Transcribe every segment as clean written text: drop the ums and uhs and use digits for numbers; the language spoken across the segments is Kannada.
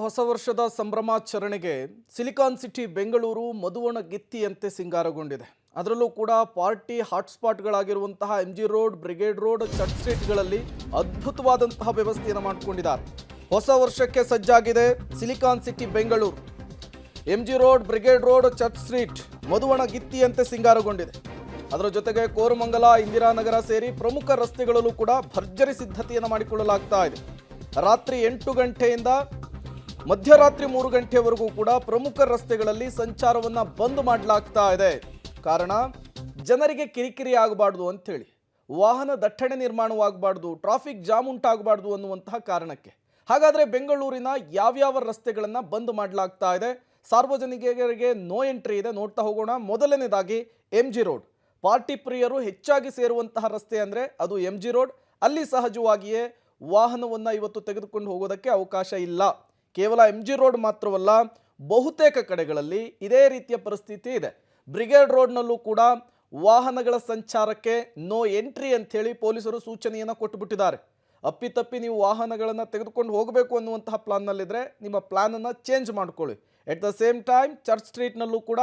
ಹೊಸ ವರ್ಷದ ಸಂಭ್ರಮಾಚರಣೆಗೆ ಸಿಲಿಕಾನ್ ಸಿಟಿ ಬೆಂಗಳೂರು ಮದುವಣಗಿತ್ತಿಯಂತೆ ಸಿಂಗಾರಗೊಂಡಿದೆ. ಅದರಲ್ಲೂ ಕೂಡ ಪಾರ್ಟಿ ಹಾಟ್ಸ್ಪಾಟ್ಗಳಾಗಿರುವಂತಹ MG road, brigade road, church ಸ್ಟ್ರೀಟ್ಗಳಲ್ಲಿ ಅದ್ಭುತವಾದಂತಹ ವ್ಯವಸ್ಥೆಯನ್ನು ಮಾಡಿಕೊಂಡಿದ್ದಾರೆ. ಹೊಸ ವರ್ಷಕ್ಕೆ ಸಜ್ಜಾಗಿದೆ silicon city Bengaluru. MG road, brigade road, church street ಮದುವಣಗಿತ್ತಿಯಂತೆ ಸಿಂಗಾರಗೊಂಡಿದೆ. ಅದರ ಜೊತೆಗೆ ಕೋರಮಂಗಲ, ಇಂದಿರಾನಗರ ಸೇರಿ ಪ್ರಮುಖ ರಸ್ತೆಗಳಲ್ಲೂ ಕೂಡ ಭರ್ಜರಿ ಸಿದ್ಧತೆಯನ್ನು ಮಾಡಿಕೊಳ್ಳಲಾಗ್ತಾ ಇದೆ. ರಾತ್ರಿ 8 ಗಂಟೆಯಿಂದ ಮಧ್ಯರಾತ್ರಿ 3 ಗಂಟೆವರೆಗೂ ಕೂಡ ಪ್ರಮುಖ ರಸ್ತೆಗಳಲ್ಲಿ ಸಂಚಾರವನ್ನು ಬಂದ್ ಮಾಡಲಾಗ್ತಾ ಇದೆ. ಕಾರಣ ಜನರಿಗೆ ಕಿರಿಕಿರಿ ಆಗಬಾರ್ದು ಅಂಥೇಳಿ, ವಾಹನ ದಟ್ಟಣೆ ನಿರ್ಮಾಣವಾಗಬಾರ್ದು, ಟ್ರಾಫಿಕ್ ಜಾಮ್ ಉಂಟಾಗಬಾರ್ದು ಅನ್ನುವಂತಹ ಕಾರಣಕ್ಕೆ. ಹಾಗಾದರೆ ಬೆಂಗಳೂರಿನ ಯಾವ್ಯಾವ ರಸ್ತೆಗಳನ್ನು ಬಂದ್ ಮಾಡಲಾಗ್ತಾ ಇದೆ, ಸಾರ್ವಜನಿಕರಿಗೆ ನೋ ಎಂಟ್ರಿ ಇದೆ, ನೋಡ್ತಾ ಹೋಗೋಣ. ಮೊದಲನೇದಾಗಿ MG ರೋಡ್. ಪಾರ್ಟಿ ಪ್ರಿಯರು ಹೆಚ್ಚಾಗಿ ಸೇರುವಂತಹ ರಸ್ತೆ ಅಂದರೆ ಅದು MG ರೋಡ್. ಅಲ್ಲಿ ಸಹಜವಾಗಿಯೇ ವಾಹನವನ್ನು ಇವತ್ತು ತೆಗೆದುಕೊಂಡು ಹೋಗೋದಕ್ಕೆ ಅವಕಾಶ ಇಲ್ಲ. ಕೇವಲ MG ರೋಡ್ ಮಾತ್ರವಲ್ಲ, ಬಹುತೇಕ ಕಡೆಗಳಲ್ಲಿ ಇದೇ ರೀತಿಯ ಪರಿಸ್ಥಿತಿ ಇದೆ. ಬ್ರಿಗೇಡ್ ರೋಡ್ನಲ್ಲೂ ಕೂಡ ವಾಹನಗಳ ಸಂಚಾರಕ್ಕೆ ನೋ ಎಂಟ್ರಿ ಅಂಥೇಳಿ ಪೊಲೀಸರು ಸೂಚನೆಯನ್ನು ಕೊಟ್ಟುಬಿಟ್ಟಿದ್ದಾರೆ. ಅಪ್ಪಿತಪ್ಪಿ ನೀವು ವಾಹನಗಳನ್ನು ತೆಗೆದುಕೊಂಡು ಹೋಗಬೇಕು ಅನ್ನುವಂತಹ ಪ್ಲಾನ್ನಲ್ಲಿದ್ದರೆ ನಿಮ್ಮ ಪ್ಲಾನನ್ನು ಚೇಂಜ್ ಮಾಡ್ಕೊಳ್ಳಿ. At the same time church ಸ್ಟ್ರೀಟ್ನಲ್ಲೂ ಕೂಡ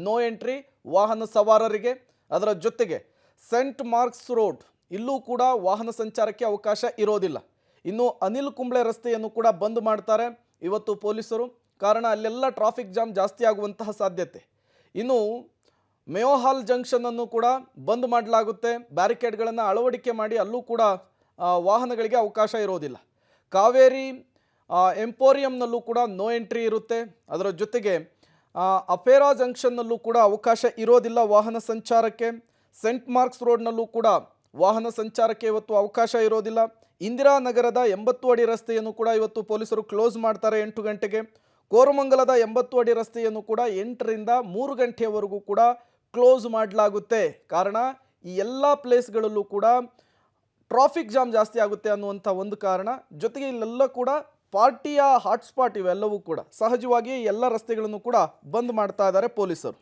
ನೋ ಎಂಟ್ರಿ ವಾಹನ ಸವಾರರಿಗೆ. ಅದರ ಜೊತೆಗೆ ಸೆಂಟ್ ಮಾರ್ಕ್ಸ್ ರೋಡ್, ಇಲ್ಲೂ ಕೂಡ ವಾಹನ ಸಂಚಾರಕ್ಕೆ ಅವಕಾಶ ಇರೋದಿಲ್ಲ. ಇನ್ನು ಅನಿಲ್ ಕುಂಬ್ಳೆ ರಸ್ತೆಯನ್ನು ಕೂಡ ಬಂದ್ ಮಾಡ್ತಾರೆ ಇವತ್ತು ಪೊಲೀಸರು. ಕಾರಣ ಅಲ್ಲೆಲ್ಲ ಟ್ರಾಫಿಕ್ ಜಾಮ್ ಜಾಸ್ತಿ ಆಗುವಂತಹ ಸಾಧ್ಯತೆ. ಇನ್ನು ಮೇಯೋ ಹಾಲ್ ಜಂಕ್ಷನನ್ನು ಕೂಡ ಬಂದ್ ಮಾಡಲಾಗುತ್ತೆ. ಬ್ಯಾರಿಕೇಡ್ಗಳನ್ನು ಅಳವಡಿಕೆ ಮಾಡಿ ಅಲ್ಲೂ ಕೂಡ ವಾಹನಗಳಿಗೆ ಅವಕಾಶ ಇರೋದಿಲ್ಲ. ಕಾವೇರಿ ಎಂಪೋರಿಯಂನಲ್ಲೂ ಕೂಡ ನೋ ಎಂಟ್ರಿ ಇರುತ್ತೆ. ಅದರ ಜೊತೆಗೆ ಅಪೇರಾ ಜಂಕ್ಷನ್ನಲ್ಲೂ ಕೂಡ ಅವಕಾಶ ಇರೋದಿಲ್ಲ ವಾಹನ ಸಂಚಾರಕ್ಕೆ. ಸೆಂಟ್ ಮಾರ್ಕ್ಸ್ ರೋಡ್ನಲ್ಲೂ ಕೂಡ ವಾಹನ ಸಂಚಾರಕ್ಕೆ ಇವತ್ತು ಅವಕಾಶ ಇರೋದಿಲ್ಲ. ಇಂದಿರಾನಗರದ 80 ಅಡಿ ರಸ್ತೆಯನ್ನು ಕೂಡ ಇವತ್ತು ಪೊಲೀಸರು ಕ್ಲೋಸ್ ಮಾಡ್ತಾರೆ 8 ಗಂಟೆಗೆ. ಕೋರಮಂಗಲದ 80 ಅಡಿ ರಸ್ತೆಯನ್ನು ಕೂಡ 8 ರಿಂದ 3 ಗಂಟೆಯವರೆಗೂ ಕೂಡ ಕ್ಲೋಸ್ ಮಾಡಲಾಗುತ್ತೆ. ಕಾರಣ ಈ ಎಲ್ಲ ಪ್ಲೇಸ್ಗಳಲ್ಲೂ ಕೂಡ ಟ್ರಾಫಿಕ್ ಜಾಮ್ ಜಾಸ್ತಿ ಆಗುತ್ತೆ ಅನ್ನುವಂಥ ಒಂದು ಕಾರಣ. ಜೊತೆಗೆ ಇಲ್ಲೆಲ್ಲ ಕೂಡ ಪಾರ್ಟಿಯ ಹಾಟ್ಸ್ಪಾಟ್ ಇವೆಲ್ಲವೂ ಕೂಡ ಸಹಜವಾಗಿ ಎಲ್ಲ ರಸ್ತೆಗಳನ್ನು ಕೂಡ ಬಂದ್ ಮಾಡ್ತಾ ಇದ್ದಾರೆ ಪೊಲೀಸರು.